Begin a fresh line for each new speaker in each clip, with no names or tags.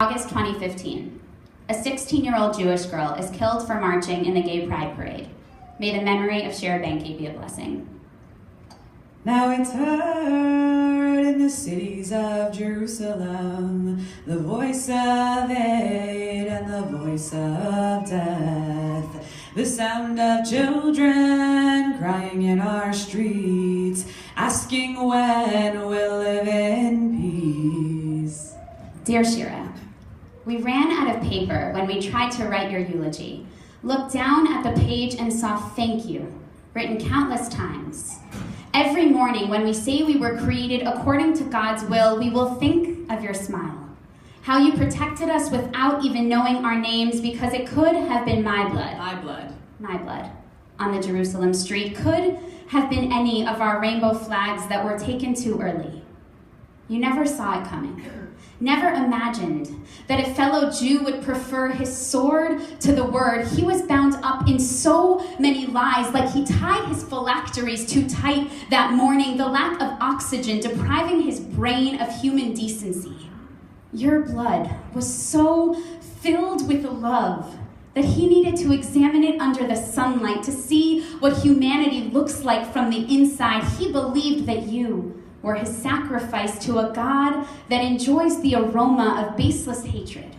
August 2015, a 16-year-old Jewish girl is killed for marching in the Gay Pride Parade. May the memory of Shara Benke be a blessing.
Now it's heard in the cities of Jerusalem, the voice of hate and the voice of death, the sound of children crying in our streets, asking when we'll live in peace.
Dear Shara, we ran out of paper when we tried to write your eulogy, looked down at the page and saw "thank you" written countless times. Every morning when we say we were created according to God's will, we will think of your smile. How you protected us without even knowing our names, because it could have been my blood. My blood. On the Jerusalem street could have been any of our rainbow flags that were taken too early. You never saw it coming. Never imagined that a fellow Jew would prefer his sword to the word. He was bound up in so many lies, like he tied his phylacteries too tight that morning, the lack of oxygen depriving his brain of human decency. Your blood was so filled with love that he needed to examine it under the sunlight to see what humanity looks like from the inside. He believed that you were his sacrifice to a God that enjoys the aroma of baseless hatred.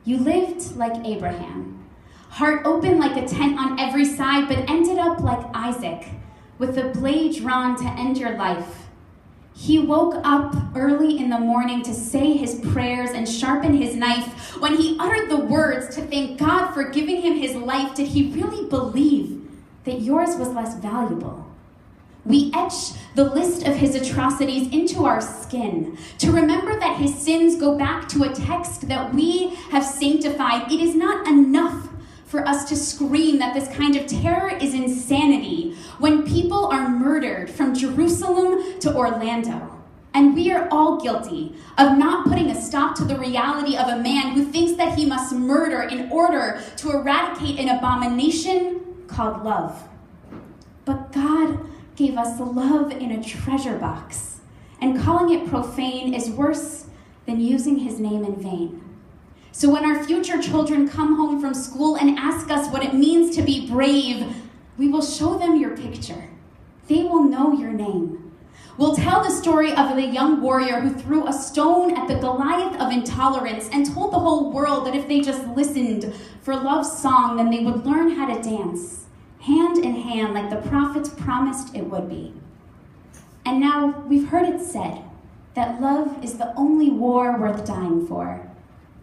You lived like Abraham, heart open like a tent on every side, but ended up like Isaac, with the blade drawn to end your life. He woke up early in the morning to say his prayers and sharpen his knife. When he uttered the words to thank God for giving him his life, did he really believe that yours was less valuable? We etch the list of his atrocities into our skin to remember that his sins go back to a text that we have sanctified. It is not enough for us to scream that this kind of terror is insanity when people are murdered from Jerusalem to Orlando. And we are all guilty of not putting a stop to the reality of a man who thinks that he must murder in order to eradicate an abomination called love. But God gave us love in a treasure box, and calling it profane is worse than using his name in vain. So when our future children come home from school and ask us what it means to be brave, we will show them your picture. They will know your name. We'll tell the story of the young warrior who threw a stone at the Goliath of intolerance and told the whole world that if they just listened for love's song, then they would learn how to dance, hand in hand, like the prophets promised it would be. And now we've heard it said that love is the only war worth dying for.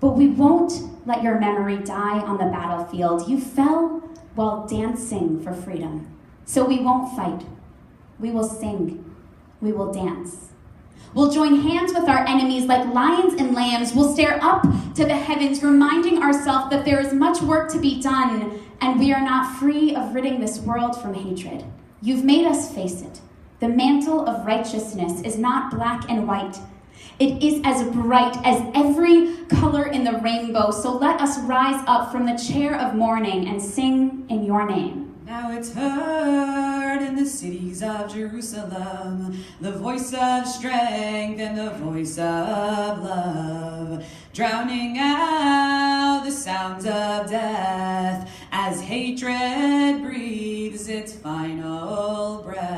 But we won't let your memory die on the battlefield. You fell while dancing for freedom. So we won't fight. We will sing. We will dance. We'll join hands with our enemies like lions and lambs. We'll stare up to the heavens, reminding ourselves that there is much work to be done, and we are not free of ridding this world from hatred. You've made us face it. The mantle of righteousness is not black and white. It is as bright as every color in the rainbow. So let us rise up from the chair of mourning and sing in your name.
Now it's heard in the cities of Jerusalem, the voice of strength and the voice of love, drowning out the sounds of death as hatred breathes its final breath.